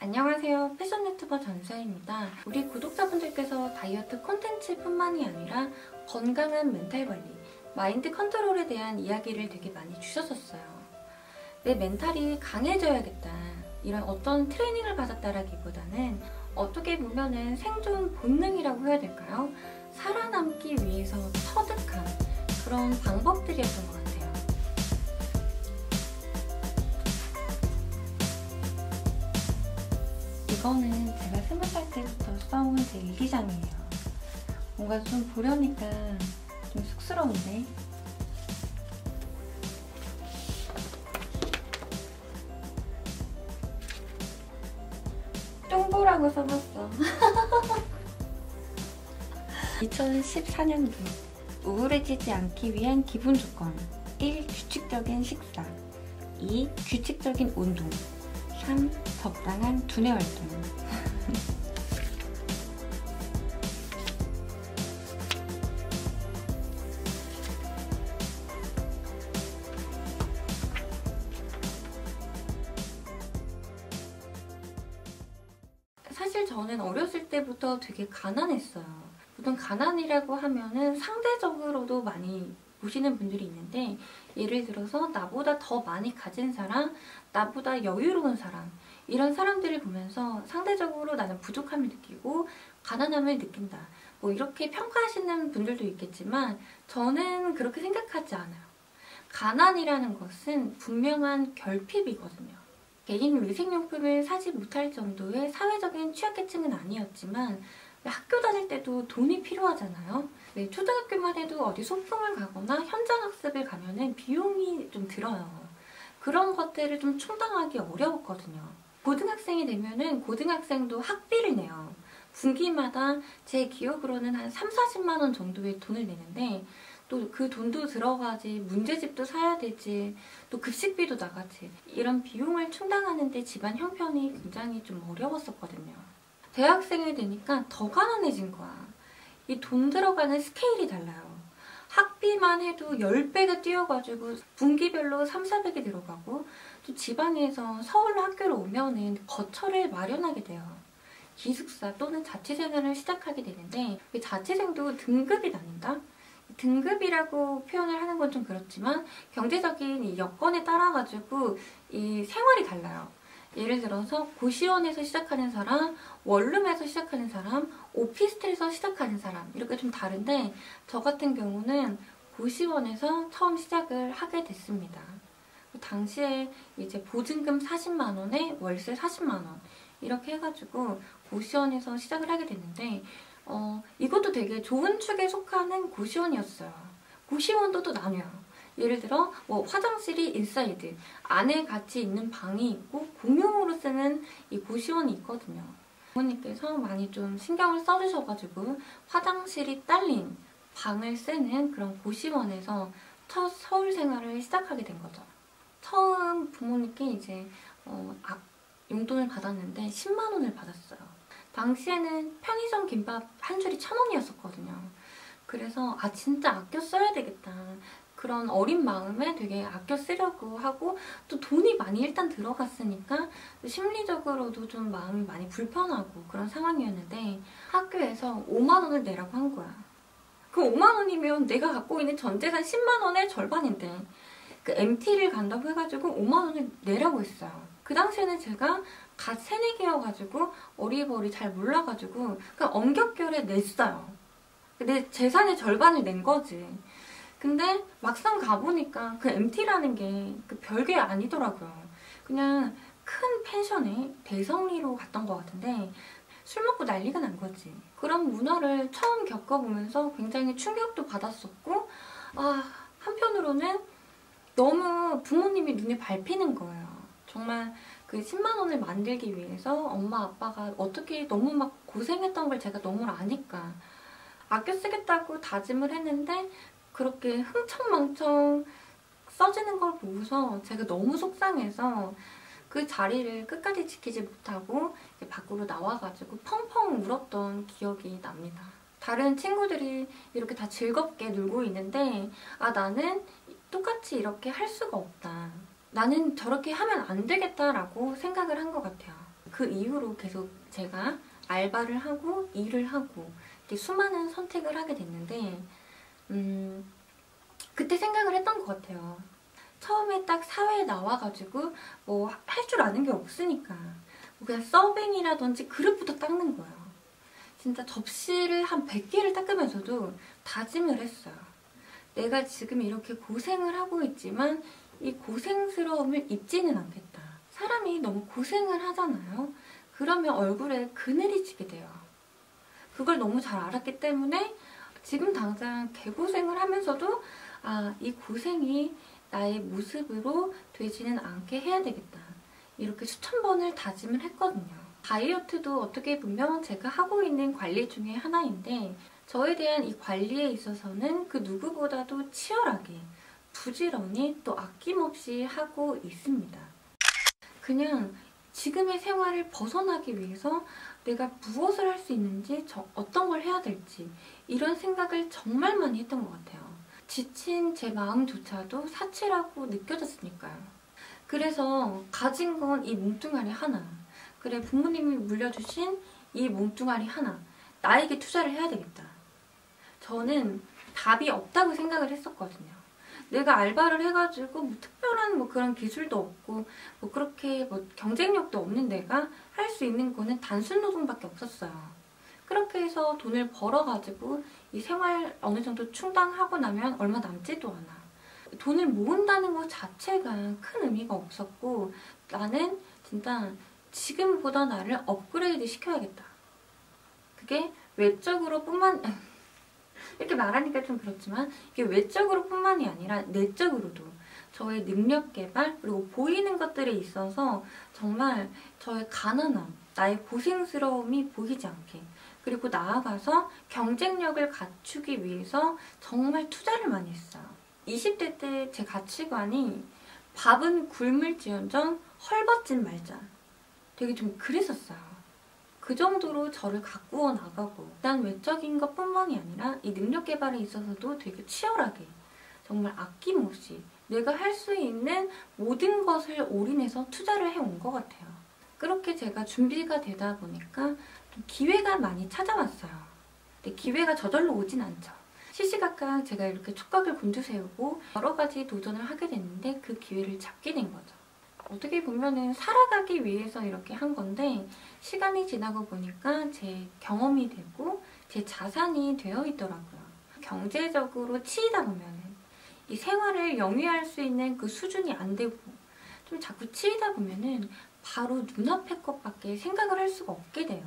안녕하세요. 패션 유튜버 전서입니다. 우리 구독자분들께서 다이어트 콘텐츠뿐만이 아니라 건강한 멘탈 관리, 마인드 컨트롤에 대한 이야기를 되게 많이 주셨었어요. 내 멘탈이 강해져야겠다. 이런 어떤 트레이닝을 받았다라기보다는 어떻게 보면은 생존 본능이라고 해야 될까요? 살아남기 위해서 터득한 그런 방법들이었던 것 같아요. 이거는 제가 20살 때부터 써온 제 일기장이에요. 뭔가 좀 보려니까 좀 쑥스러운데? 쫑보라고 써봤어. 2014년도 우울해지지 않기 위한 기본 조건 1. 규칙적인 식사 2. 규칙적인 운동 3. 적당한 두뇌 활동. 사실 저는 어렸을 때부터 되게 가난했어요. 보통 가난이라고 하면은 상대적으로도 많이 보시는 분들이 있는데, 예를 들어서 나보다 더 많이 가진 사람, 나보다 여유로운 사람, 이런 사람들을 보면서 상대적으로 나는 부족함을 느끼고 가난함을 느낀다. 뭐 이렇게 평가하시는 분들도 있겠지만 저는 그렇게 생각하지 않아요. 가난이라는 것은 분명한 결핍이거든요. 개인 위생용품을 사지 못할 정도의 사회적인 취약계층은 아니었지만 학교 다닐 때도 돈이 필요하잖아요. 네, 초등학교만 해도 어디 소풍을 가거나 현장학습을 가면은 비용이 좀 들어요. 그런 것들을 좀 충당하기 어려웠거든요. 고등학생이 되면은 고등학생도 학비를 내요. 분기마다 제 기억으로는 한 3, 40만 원 정도의 돈을 내는데, 또 그 돈도 들어가지, 문제집도 사야 되지, 또 급식비도 나가지, 이런 비용을 충당하는데 집안 형편이 굉장히 좀 어려웠었거든요. 대학생이 되니까 더 가난해진 거야. 이 돈 들어가는 스케일이 달라요. 학비만 해도 10배가 뛰어가지고 분기별로 3, 400이 들어가고, 또 지방에서 서울로 학교를 오면은 거처를 마련하게 돼요. 기숙사 또는 자취생활을 시작하게 되는데, 자취생도 등급이 나뉜다? 등급이라고 표현을 하는 건 좀 그렇지만 경제적인 이 여건에 따라가지고 이 생활이 달라요. 예를 들어서 고시원에서 시작하는 사람, 원룸에서 시작하는 사람, 오피스텔에서 시작하는 사람, 이렇게 좀 다른데, 저 같은 경우는 고시원에서 처음 시작을 하게 됐습니다. 당시에 이제 보증금 40만 원에 월세 40만 원 이렇게 해가지고 고시원에서 시작을 하게 됐는데, 이것도 되게 좋은 축에 속하는 고시원이었어요. 고시원도 또 나뉘어요. 예를 들어 뭐 화장실이 인사이드, 안에 같이 있는 방이 있고 공용으로 쓰는 이 고시원이 있거든요. 부모님께서 많이 좀 신경을 써주셔가지고 화장실이 딸린 방을 쓰는 그런 고시원에서 첫 서울 생활을 시작하게 된 거죠. 처음 부모님께 이제 용돈을 받았는데 10만 원을 받았어요. 당시에는 편의점 김밥 한 줄이 1,000원이었었거든요. 그래서 진짜 아껴 써야 되겠다. 그런 어린 마음에 되게 아껴 쓰려고 하고, 또 돈이 많이 일단 들어갔으니까 심리적으로도 좀 마음이 많이 불편하고 그런 상황이었는데, 학교에서 5만 원을 내라고 한 거야. 그 5만 원이면 내가 갖고 있는 전 재산 10만 원의 절반인데, 그 MT를 간다고 해가지고 5만 원을 내라고 했어요. 그 당시에는 제가 갓 새내기여가지고 어리버리 잘 몰라가지고 그냥 엄격결에 냈어요. 내 재산의 절반을 낸 거지. 근데 막상 가보니까 그 MT라는 게 그 별게 아니더라고요. 그냥 큰 펜션에 대성리로 갔던 것 같은데 술 먹고 난리가 난 거지. 그런 문화를 처음 겪어보면서 굉장히 충격도 받았었고, 한편으로는 너무 부모님이 눈에 밟히는 거예요. 정말 그 10만 원을 만들기 위해서 엄마 아빠가 어떻게 너무 막 고생했던 걸 제가 너무 아니까 아껴 쓰겠다고 다짐을 했는데, 그렇게 흥청망청 써지는 걸 보고서 제가 너무 속상해서 그 자리를 끝까지 지키지 못하고 밖으로 나와가지고 펑펑 울었던 기억이 납니다. 다른 친구들이 이렇게 다 즐겁게 놀고 있는데 나는 똑같이 이렇게 할 수가 없다. 나는 저렇게 하면 안 되겠다라고 생각을 한 것 같아요. 그 이후로 계속 제가 알바를 하고 일을 하고 수많은 선택을 하게 됐는데 그때 생각을 했던 것 같아요. 처음에 딱 사회에 나와가지고 뭐 할 줄 아는 게 없으니까 그냥 서빙이라든지 그릇부터 닦는 거예요. 진짜 접시를 한 100개를 닦으면서도 다짐을 했어요. 내가 지금 이렇게 고생을 하고 있지만 이 고생스러움을 잊지는 않겠다. 사람이 너무 고생을 하잖아요. 그러면 얼굴에 그늘이 지게 돼요. 그걸 너무 잘 알았기 때문에 지금 당장 개고생을 하면서도 이 고생이 나의 모습으로 되지는 않게 해야 되겠다. 이렇게 수천 번을 다짐을 했거든요. 다이어트도 어떻게 보면 제가 하고 있는 관리 중에 하나인데 저에 대한 이 관리에 있어서는 그 누구보다도 치열하게 부지런히 또 아낌없이 하고 있습니다. 그냥 지금의 생활을 벗어나기 위해서 내가 무엇을 할 수 있는지 어떤 걸 해야 될지 이런 생각을 정말 많이 했던 것 같아요. 지친 제 마음조차도 사치라고 느껴졌으니까요. 그래서 가진 건 이 몸뚱아리 하나, 그래 부모님이 물려주신 이 몸뚱아리 하나, 나에게 투자를 해야 되겠다. 저는 답이 없다고 생각을 했었거든요. 내가 알바를 해가지고 뭐 특별한 뭐 그런 기술도 없고 뭐 그렇게 뭐 경쟁력도 없는 내가 할 수 있는 거는 단순 노동밖에 없었어요. 그렇게 해서 돈을 벌어가지고 이 생활 어느 정도 충당하고 나면 얼마 남지도 않아. 돈을 모은다는 것 자체가 큰 의미가 없었고 나는 진짜 지금보다 나를 업그레이드 시켜야겠다. 그게 외적으로 뿐만 이렇게 말하니까 좀 그렇지만 이게 외적으로 뿐만이 아니라 내적으로도 저의 능력 개발 그리고 보이는 것들에 있어서 정말 저의 가난함, 나의 고생스러움이 보이지 않게 그리고 나아가서 경쟁력을 갖추기 위해서 정말 투자를 많이 했어요. 20대 때 제 가치관이 밥은 굶을지언정 헐벗진 말자. 되게 좀 그랬었어요. 그 정도로 저를 가꾸어 나가고 일단 외적인 것뿐만이 아니라 이 능력 개발에 있어서도 되게 치열하게 정말 아낌없이 내가 할 수 있는 모든 것을 올인해서 투자를 해온 것 같아요. 그렇게 제가 준비가 되다 보니까 좀 기회가 많이 찾아왔어요. 근데 기회가 저절로 오진 않죠. 시시각각 제가 이렇게 촉각을 곤두세우고 여러 가지 도전을 하게 됐는데 그 기회를 잡게 된 거죠. 어떻게 보면은 살아가기 위해서 이렇게 한 건데 시간이 지나고 보니까 제 경험이 되고 제 자산이 되어 있더라고요. 경제적으로 치이다 보면은 이 생활을 영위할 수 있는 그 수준이 안 되고 좀 자꾸 치이다 보면은 바로 눈앞의 것밖에 생각을 할 수가 없게 돼요.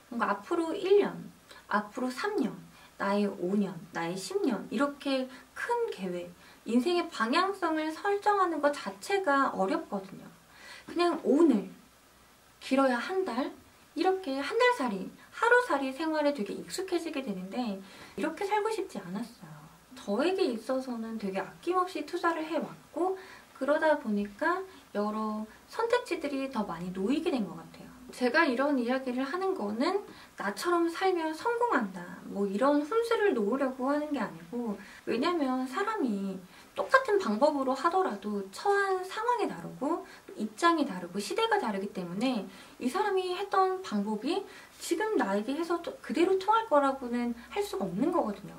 뭔가 앞으로 1년, 앞으로 3년, 나의 5년, 나의 10년 이렇게 큰 계획, 인생의 방향성을 설정하는 것 자체가 어렵거든요. 그냥 오늘, 길어야 한 달, 이렇게 한 달살이, 하루살이 생활에 되게 익숙해지게 되는데 이렇게 살고 싶지 않았어요. 저에게 있어서는 되게 아낌없이 투자를 해왔고 그러다 보니까 여러 선택지들이 더 많이 놓이게 된 것 같아요. 제가 이런 이야기를 하는 거는 나처럼 살면 성공한다 뭐 이런 훈수를 놓으려고 하는 게 아니고 왜냐면 사람이 똑같은 방법으로 하더라도 처한 상황이 다르고 입장이 다르고 시대가 다르기 때문에 이 사람이 했던 방법이 지금 나에게 해서 그대로 통할 거라고는 할 수가 없는 거거든요.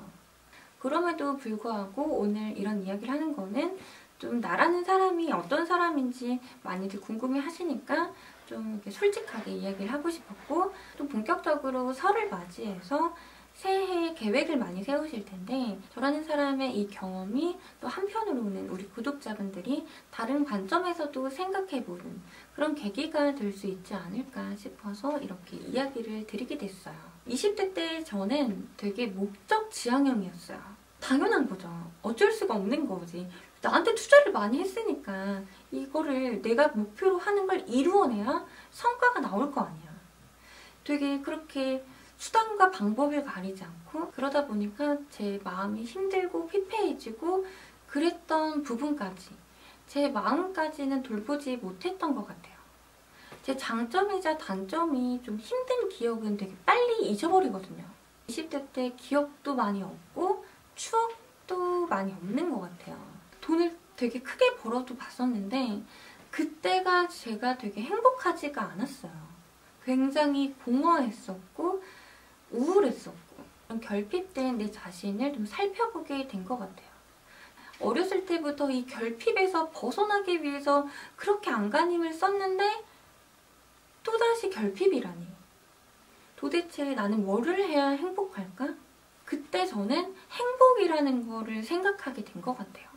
그럼에도 불구하고 오늘 이런 이야기를 하는 거는 좀 나라는 사람이 어떤 사람인지 많이들 궁금해 하시니까 좀 이렇게 솔직하게 이야기를 하고 싶었고 좀 본격적으로 설을 맞이해서 새해 계획을 많이 세우실 텐데 저라는 사람의 이 경험이 또 한편으로는 우리 구독자분들이 다른 관점에서도 생각해보는 그런 계기가 될 수 있지 않을까 싶어서 이렇게 이야기를 드리게 됐어요. 20대 때 저는 되게 목적 지향형이었어요. 당연한 거죠. 어쩔 수가 없는 거지. 나한테 투자를 많이 했으니까 이거를 내가 목표로 하는 걸 이루어내야 성과가 나올 거 아니야. 되게 그렇게 수단과 방법을 가리지 않고 그러다 보니까 제 마음이 힘들고 피폐해지고 그랬던 부분까지 제 마음까지는 돌보지 못했던 것 같아요. 제 장점이자 단점이 좀 힘든 기억은 되게 빨리 잊어버리거든요. 20대 때 기억도 많이 없고 추억도 많이 없는 것 같아요. 돈을 되게 크게 벌어도 봤었는데 그때가 제가 되게 행복하지가 않았어요. 굉장히 공허했었고 우울했었고 결핍된 내 자신을 좀 살펴보게 된 것 같아요. 어렸을 때부터 이 결핍에서 벗어나기 위해서 그렇게 안간힘을 썼는데 또다시 결핍이라니. 도대체 나는 뭐를 해야 행복할까? 그때 저는 행복이라는 거를 생각하게 된 것 같아요.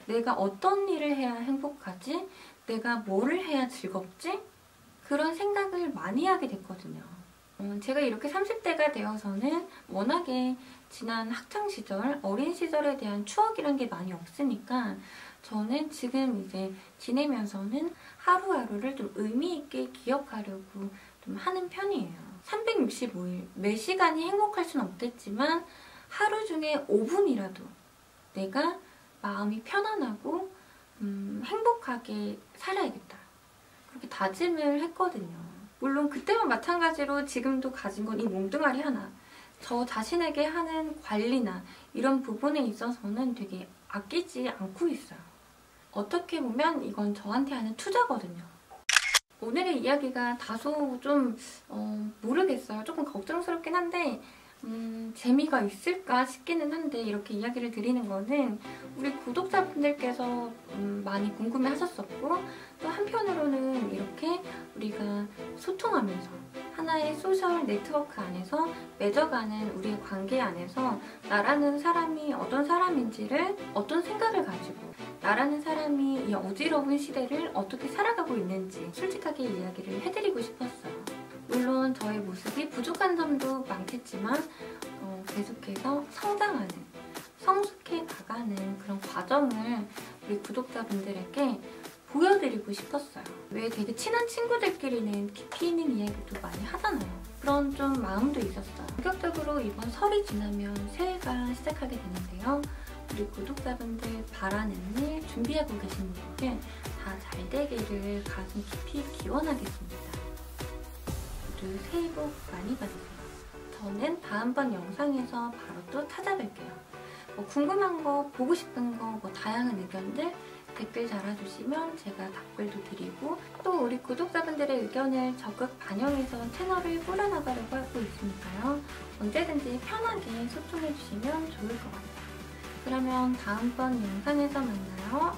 내가 어떤 일을 해야 행복하지? 내가 뭐를 해야 즐겁지? 그런 생각을 많이 하게 됐거든요. 제가 이렇게 30대가 되어서는 워낙에 지난 학창시절, 어린 시절에 대한 추억이란 게 많이 없으니까 저는 지금 이제 지내면서는 하루하루를 좀 의미 있게 기억하려고 좀 하는 편이에요. 365일, 매 시간이 행복할 수는 없겠지만 하루 중에 5분이라도 내가 마음이 편안하고 행복하게 살아야겠다. 그렇게 다짐을 했거든요. 물론 그때만 마찬가지로 지금도 가진 건 이 몸뚱아리 하나. 저 자신에게 하는 관리나 이런 부분에 있어서는 되게 아끼지 않고 있어요. 어떻게 보면 이건 저한테 하는 투자거든요. 오늘의 이야기가 다소 좀 모르겠어요. 조금 걱정스럽긴 한데 재미가 있을까 싶기는 한데 이렇게 이야기를 드리는 거는 우리 구독자분들께서 많이 궁금해하셨었고 또 한편으로는 이렇게 우리가 소통하면서 하나의 소셜 네트워크 안에서 맺어가는 우리의 관계 안에서 나라는 사람이 어떤 사람인지를 어떤 생각을 가지고 나라는 사람이 이 어지러운 시대를 어떻게 살아가고 있는지 솔직하게 이야기를 해드리고 싶었어요. 물론 저의 모습이 부족한 점도 많겠지만 계속해서 성장하는, 성숙해 나가는 그런 과정을 우리 구독자분들에게 보여드리고 싶었어요. 왜 되게 친한 친구들끼리는 깊이 있는 이야기도 많이 하잖아요. 그런 좀 마음도 있었어요. 본격적으로 이번 설이 지나면 새해가 시작하게 되는데요. 우리 구독자분들 바라는 일, 준비하고 계신 분들 다 잘 되기를 가슴 깊이 기원하겠습니다. 모두 새해 복 많이 받으세요. 저는 다음번 영상에서 바로 또 찾아뵐게요. 뭐 궁금한 거, 보고 싶은 거, 뭐 다양한 의견들 댓글 달아주시면 제가 답글도 드리고 또 우리 구독자분들의 의견을 적극 반영해서 채널을 꾸려나가려고 하고 있으니까요. 언제든지 편하게 소통해주시면 좋을 것 같아요. 그러면 다음번 영상에서 만나요.